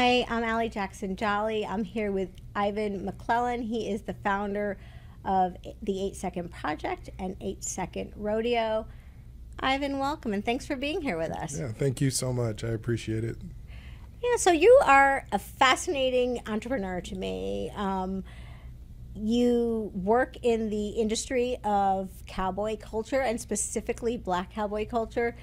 Hi, I'm Allie Jackson Jolly. I'm here with Ivan McClellan. He is the founder of the 8-Second Project and 8-Second Rodeo. Ivan, welcome, and thanks for being here with us. Yeah, thank you so much. I appreciate it. Yeah, so you are a fascinating entrepreneur to me. You work in the industry of cowboy culture, and specifically black cowboy culture,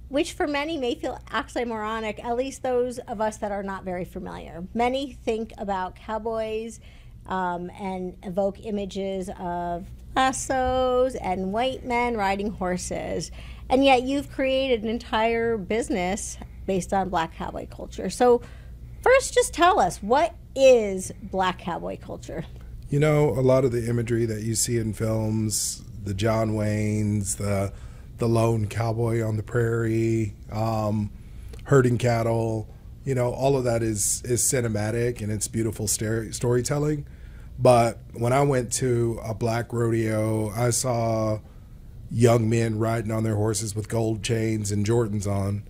which for many may feel oxymoronic, at least those of us that are not very familiar. Many think about cowboys and evoke images of lassos and white men riding horses, and yet you've created an entire business based on black cowboy culture. So first, just tell us, what is black cowboy culture? You know, a lot of the imagery that you see in films, the John Waynes, the lone cowboy on the prairie, herding cattle, you know, all of that is cinematic and it's beautiful storytelling. But when I went to a black rodeo, I saw young men riding on their horses with gold chains and Jordans on.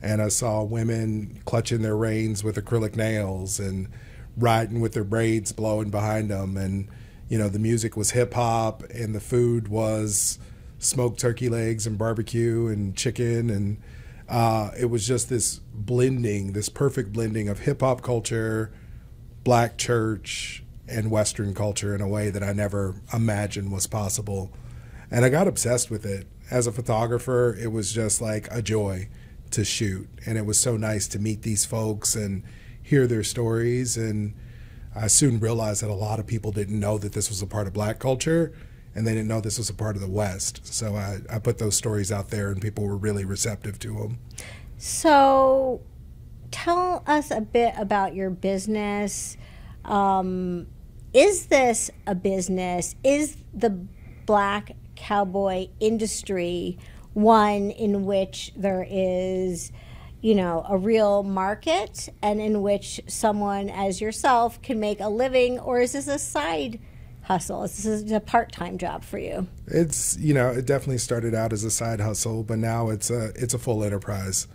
And I saw women clutching their reins with acrylic nails and riding with their braids blowing behind them. And, you know, the music was hip hop and the food was smoked turkey legs and barbecue and chicken. And it was just this blending, this perfect blending of hip hop culture, black church, and Western culture in a way that I never imagined was possible. And I got obsessed with it. As a photographer, it was just like a joy to shoot. And it was so nice to meet these folks and hear their stories. And I soon realized that a lot of people didn't know that this was a part of black culture, and they didn't know this was a part of the West. So I put those stories out there and people were really receptive to them. So tell us a bit about your business. Is this a business? Is the black cowboy industry one in which there is, you know, a real market and in which someone as yourself can make a living, or is this a side hustle? Is this a part-time job for you? It's, you know, it definitely started out as a side hustle, but now it's a full enterprise.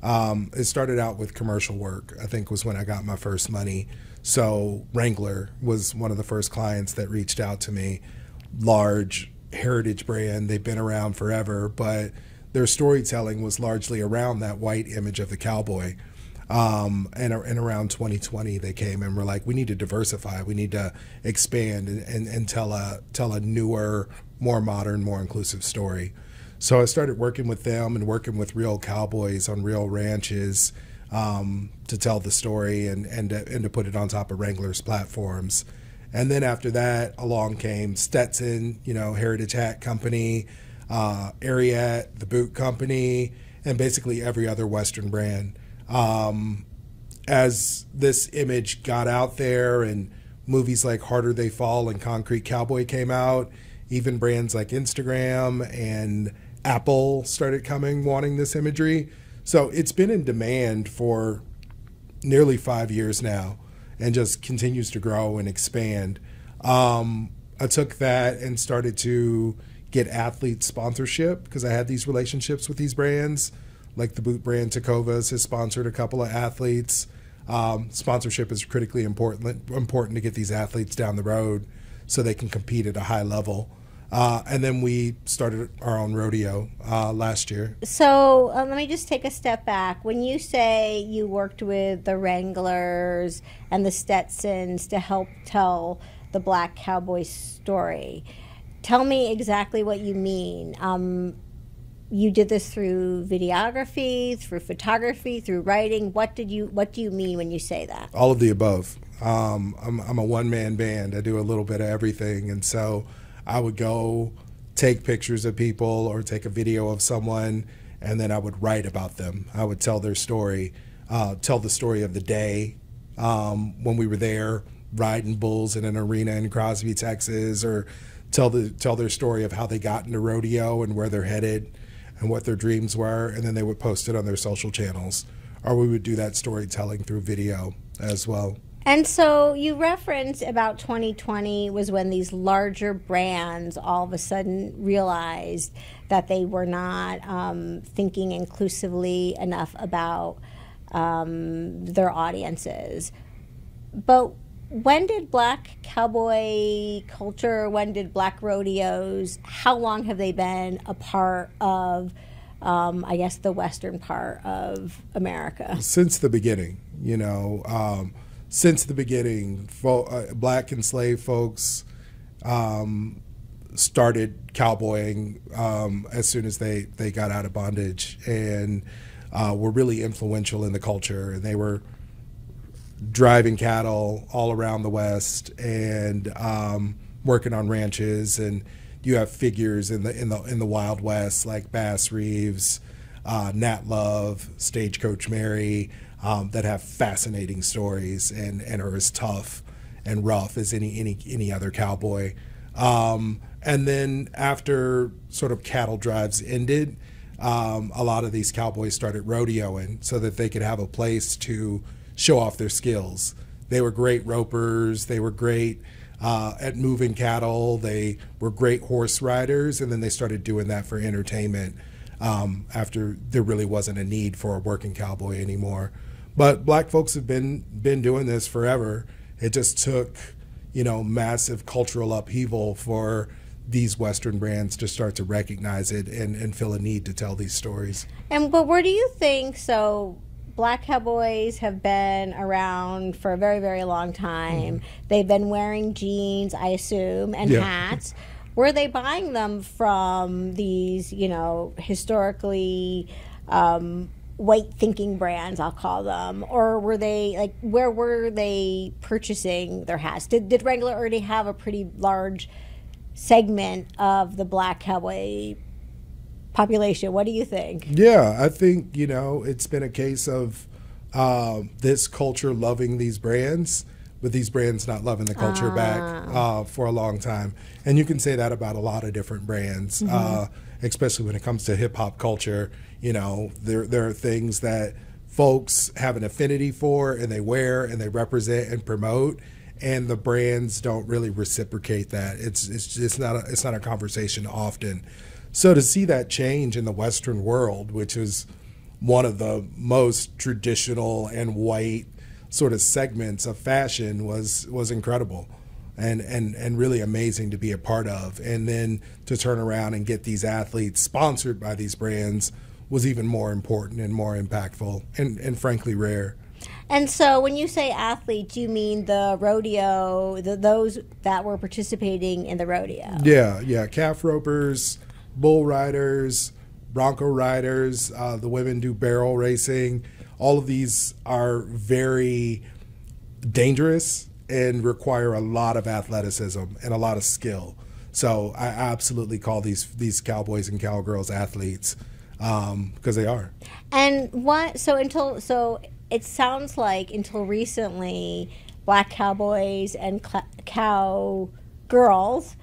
It started out with commercial work, I think was when I got my first money. So Wrangler was one of the first clients that reached out to me. Large heritage brand, they've been around forever, but their storytelling was largely around that white image of the cowboy. And around 2020, they came and were like, we need to diversify, we need to expand and tell a newer, more modern, more inclusive story. So I started working with them and working with real cowboys on real ranches to tell the story and to put it on top of Wranglers platforms. And then after that, along came Stetson, you know, Heritage Hat Company, Ariat, the boot company, and basically every other Western brand. As this image got out there and movies like Harder They Fall and Concrete Cowboy came out, even brands like Instagram and Apple started coming wanting this imagery. So it's been in demand for nearly 5 years now and just continues to grow and expand. I took that and started to get athlete sponsorship because I had these relationships with these brands. Like the boot brand Tecovas has sponsored a couple of athletes. Sponsorship is critically important to get these athletes down the road so they can compete at a high level. And then we started our own rodeo last year. So let me just take a step back. When you say you worked with the Wranglers and the Stetsons to help tell the black cowboy story, tell me exactly what you mean. You did this through videography, through photography, through writing. What do you mean when you say that? All of the above. I'm a one-man band. I do a little bit of everything, and so I would go take pictures of people or take a video of someone, and then I would write about them. I would tell their story, tell the story of the day when we were there riding bulls in an arena in Crosby, Texas, or tell their story of how they got into rodeo and where they're headed and what their dreams were, and then they would post it on their social channels. Or we would do that storytelling through video as well. And so you referenced about 2020 was when these larger brands all of a sudden realized that they were not thinking inclusively enough about their audiences. But when did black cowboy culture, when did black rodeos, how long have they been a part of, I guess, the western part of America? Since the beginning, since the beginning, black enslaved folks started cowboying as soon as they got out of bondage, and were really influential in the culture. And they were driving cattle all around the West and working on ranches. And you have figures in the Wild West like Bass Reeves, Nat Love, Stagecoach Mary, that have fascinating stories and are as tough and rough as any other cowboy. And then after sort of cattle drives ended, a lot of these cowboys started rodeoing so that they could have a place to show off their skills. They were great ropers. They were great at moving cattle. They were great horse riders, and then they started doing that for entertainment after there really wasn't a need for a working cowboy anymore. But black folks have been doing this forever. It just took, massive cultural upheaval for these Western brands to start to recognize it and feel a need to tell these stories. But where do you think, so black cowboys have been around for a very, very long time. They've been wearing jeans, I assume, and hats. Were they buying them from these, historically white thinking brands, I'll call them? Or were they, where were they purchasing their hats? Did Wrangler already have a pretty large segment of the black cowboy population? What do you think? Yeah, I think, it's been a case of this culture loving these brands, but these brands not loving the culture back for a long time. And you can say that about a lot of different brands, especially when it comes to hip hop culture. There are things that folks have an affinity for and they wear and they represent and promote, and the brands don't really reciprocate that. It's not a conversation often. So to see that change in the Western world, which is one of the most traditional and white sort of segments of fashion, was incredible and really amazing to be a part of. And then to turn around and get these athletes sponsored by these brands was even more important and more impactful and frankly rare. And so when you say athletes, you mean the rodeo, those that were participating in the rodeo? Yeah. Calf ropers, bull riders, bronco riders, the women do barrel racing. All of these are very dangerous and require a lot of athleticism and a lot of skill. So I absolutely call these cowboys and cowgirls athletes because they are. And so it sounds like until recently, black cowboys and cowgirls,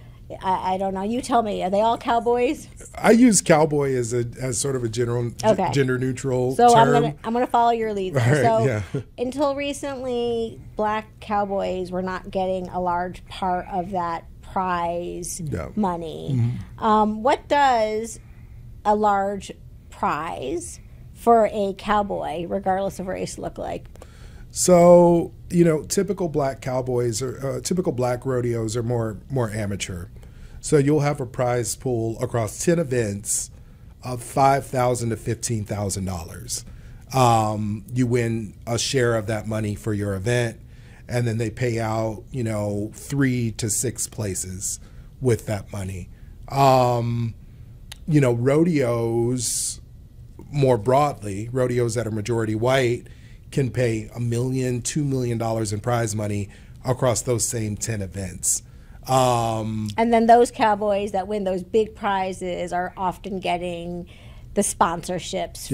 I don't know. You tell me. Are they all cowboys? I use cowboy as sort of a general gender neutral term. So I'm gonna follow your lead. Right, so until recently, black cowboys were not getting a large part of that prize money. What does a large prize for a cowboy, regardless of race, look like? So, typical black cowboys or typical black rodeos are more amateur. So you'll have a prize pool across 10 events of $5,000 to $15,000. You win a share of that money for your event, and then they pay out, 3 to 6 places with that money. Rodeos more broadly, rodeos that are majority white, can pay $1 million, $2 million in prize money across those same 10 events. And then those cowboys that win those big prizes are often getting the sponsorships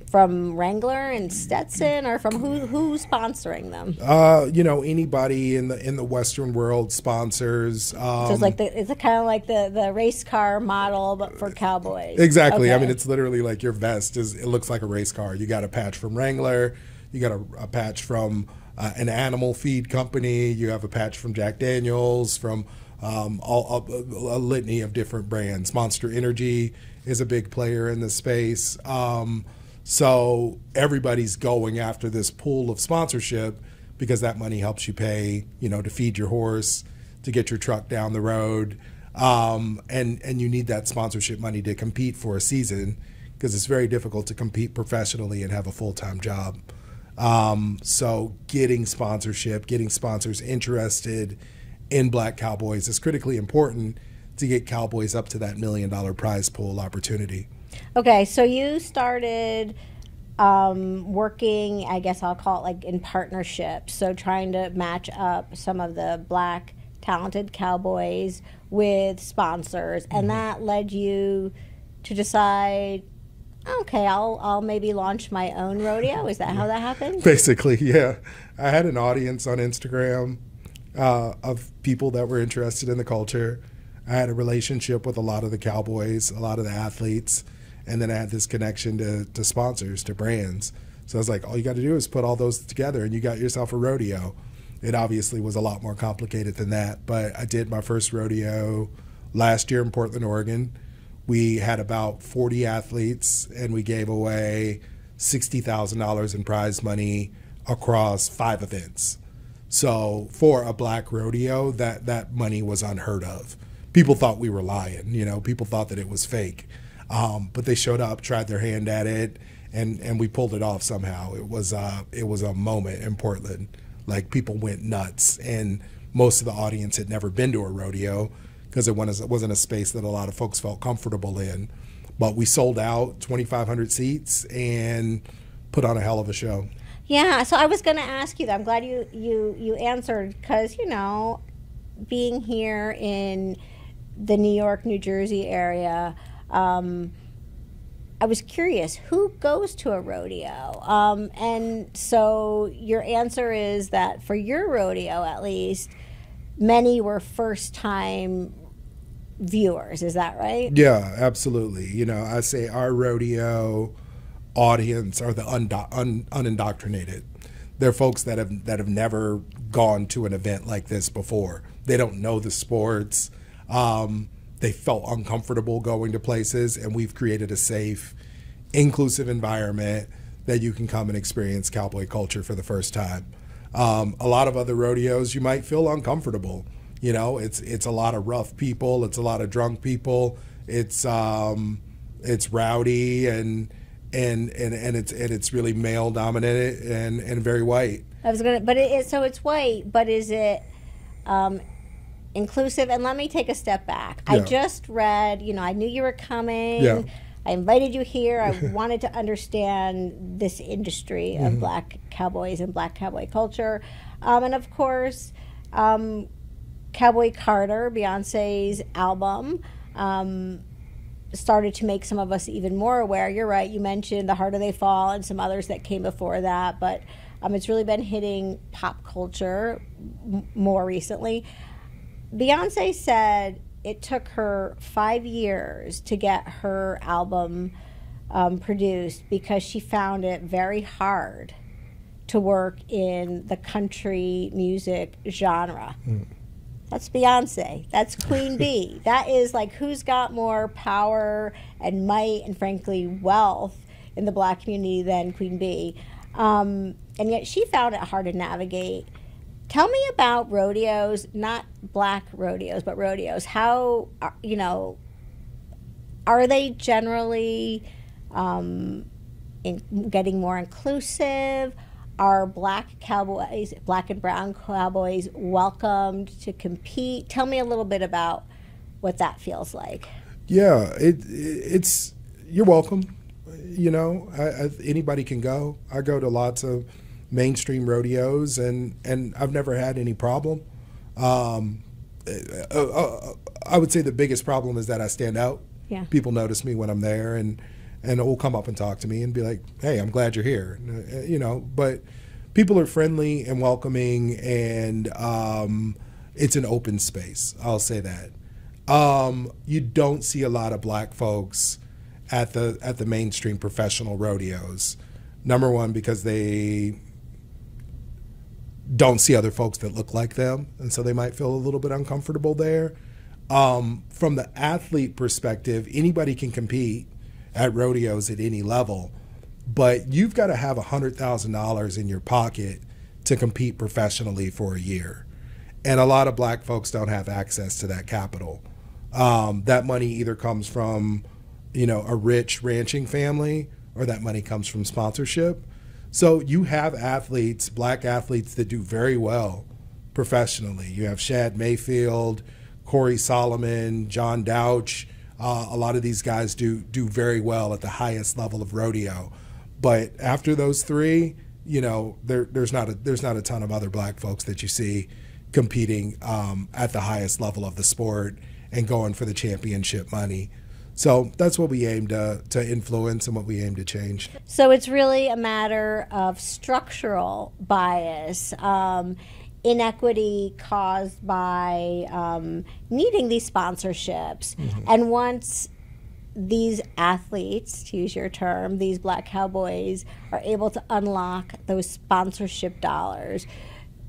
from Wrangler and Stetson, or from who's sponsoring them? Anybody in the Western world sponsors. So it's kind of like the race car model, but for cowboys. Exactly. Okay. I mean, it's literally like your vest it looks like a race car. You got a patch from Wrangler. You got a patch from an animal feed company. You have a patch from Jack Daniels, from a litany of different brands. Monster Energy is a big player in the space. So everybody's going after this pool of sponsorship because that money helps you pay, to feed your horse, to get your truck down the road. And you need that sponsorship money to compete for a season, because it's very difficult to compete professionally and have a full-time job. So getting sponsorship, getting sponsors interested in Black Cowboys is critically important to get Cowboys up to that $1 million prize pool opportunity. Okay, so you started working, I guess I'll call it like in partnerships, so trying to match up some of the Black talented Cowboys with sponsors, and that led you to decide, okay, I'll maybe launch my own rodeo. Is that how that happened? Basically, yeah. I had an audience on Instagram of people that were interested in the culture. I had a relationship with a lot of the Cowboys, a lot of the athletes, and then I had this connection to sponsors, to brands. So I was like, all you got to do is put all those together and you got yourself a rodeo. It obviously was a lot more complicated than that, but I did my first rodeo last year in Portland, Oregon. We had about 40 athletes, and we gave away $60,000 in prize money across 5 events. So for a Black rodeo, that money was unheard of. People thought we were lying, people thought that it was fake. But they showed up, tried their hand at it, and we pulled it off somehow. It was a moment in Portland. Like, people went nuts, and most of the audience had never been to a rodeo because it wasn't a space that a lot of folks felt comfortable in. But we sold out 2,500 seats and put on a hell of a show. Yeah, so I was going to ask you that. I'm glad you answered, because, being here in the New York, New Jersey area, I was curious, who goes to a rodeo? And so your answer is that for your rodeo, at least, many were first-time viewers. Is that right? Yeah, absolutely. I say our rodeo audience are the unindoctrinated. They're folks that have never gone to an event like this before. They don't know the sports. They felt uncomfortable going to places, and we've created a safe, inclusive environment that you can come and experience cowboy culture for the first time. A lot of other rodeos, you might feel uncomfortable. It's a lot of rough people. It's a lot of drunk people. It's rowdy and it's really male dominated and very white. So it's white, but is it inclusive? And let me take a step back. Yeah. I just read, I knew you were coming. Yeah. I invited you here. I wanted to understand this industry of Black Cowboys and Black Cowboy culture. And of course, Cowboy Carter, Beyonce's album, started to make some of us even more aware. You're right. You mentioned The Harder They Fall and some others that came before that. But it's really been hitting pop culture more recently. Beyonce said it took her 5 years to get her album produced because she found it very hard to work in the country music genre. That's Beyonce. That's Queen Bee. That is like, who's got more power and might and, frankly, wealth in the Black community than Queen Bee. And yet she found it hard to navigate. Tell me about rodeos, not Black rodeos, but rodeos. How, are they generally getting more inclusive? Are Black Cowboys, Black and Brown Cowboys, welcomed to compete? Tell me a little bit about what that feels like. Yeah, it's you're welcome. Anybody can go. I go to lots of mainstream rodeos, and I've never had any problem. I would say the biggest problem is that I stand out. Yeah. People notice me when I'm there, and will come up and talk to me and be like, hey, I'm glad you're here. But people are friendly and welcoming, and it's an open space. I'll say that. You don't see a lot of Black folks at the mainstream professional rodeos. Number one, because they don't see other folks that look like them, and so they might feel a little bit uncomfortable there. From the athlete perspective, anybody can compete at rodeos at any level. but you've got to have $100,000 in your pocket to compete professionally for a year. And a lot of black folks don't have access to that capital. That money either comes from, a rich ranching family, or that money comes from sponsorship. So you have athletes, black athletes, that do very well professionally. You have Shad Mayfield, Corey Solomon, John Douch. A lot of these guys do very well at the highest level of rodeo. But after those three, there's not a ton of other black folks that you see competing at the highest level of the sport and going for the championship money. So that's what we aim to influence and what we aim to change. So it's really a matter of structural bias, inequity caused by needing these sponsorships. Mm-hmm. And once these athletes, to use your term, these black cowboys, are able to unlock those sponsorship dollars,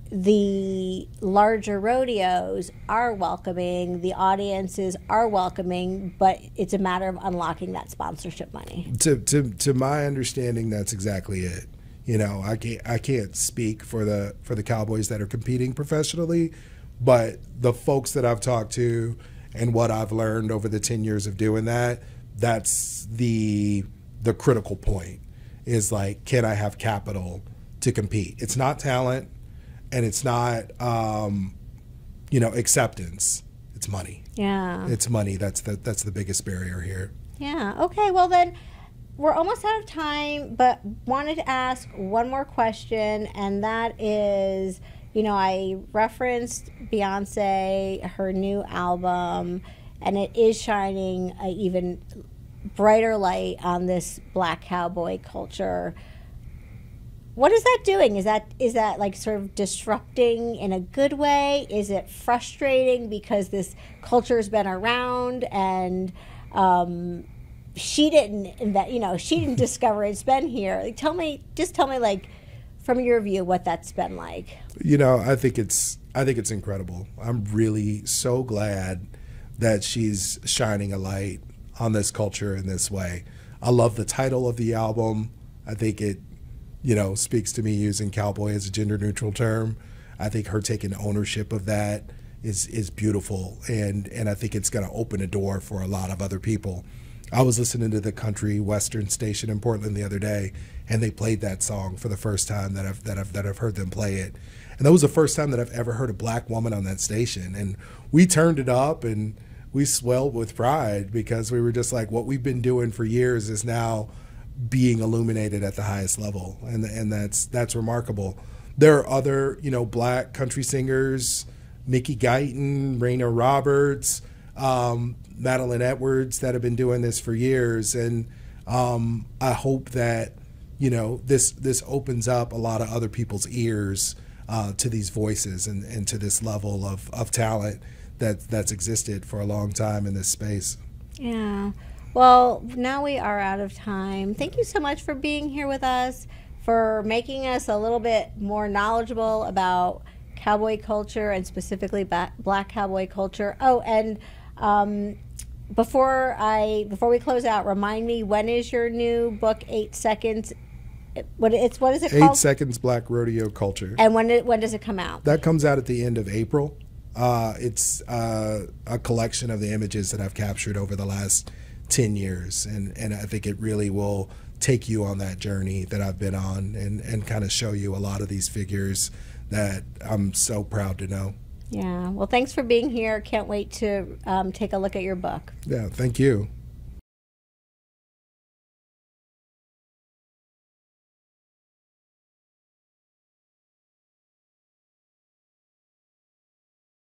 the larger rodeos are welcoming, the audiences are welcoming, but it's a matter of unlocking that sponsorship money. To my understanding, that's exactly it. I can't speak for the Cowboys that are competing professionally, but the folks that I've talked to and what I've learned over the 10 years of doing that, that's the critical point, is like, can I have capital to compete? It's not talent. And it's not, acceptance. It's money. Yeah. It's money. That's the biggest barrier here. Yeah. Okay. Well, then we're almost out of time, but wanted to ask one more question, and that is, I referenced Beyonce, her new album, and it is shining an even brighter light on this black cowboy culture. What is that doing? Is that like sort of disrupting in a good way? Is it frustrating because this culture has been around and she didn't discover it's been here? Like, tell me, like, from your view, what that's been like. I think it's incredible. I'm really so glad that she's shining a light on this culture in this way. I love the title of the album. I think it speaks to me using cowboy as a gender neutral term. I think her taking ownership of that is beautiful, and I think it's going to open a door for a lot of other people. I was listening to the country western station in Portland the other day, and they played that song for the first time that I've heard them play it, and that was the first time that I've ever heard a black woman on that station. And we turned it up and we swelled with pride because we were just like, what we've been doing for years is now being illuminated at the highest level, and that's remarkable. There are other black country singers, Mickey Guyton, Raina Roberts, Madeline Edwards, that have been doing this for years, and I hope that this opens up a lot of other people's ears to these voices and to this level of talent that's existed for a long time in this space. Yeah. Well, now we are out of time. Thank you so much for being here with us, for making us a little bit more knowledgeable about cowboy culture and specifically black cowboy culture. Oh, and before we close out, remind me, when is your new book, 8 Seconds? What is it called? 8 Seconds Black Rodeo Culture. And when does it come out? That comes out at the end of April. It's a collection of the images that I've captured over the last 10 years, and I think it really will take you on that journey that I've been on and kind of show you a lot of these figures that I'm so proud to know. Yeah, well, thanks for being here. Can't wait to take a look at your book. Yeah, thank you.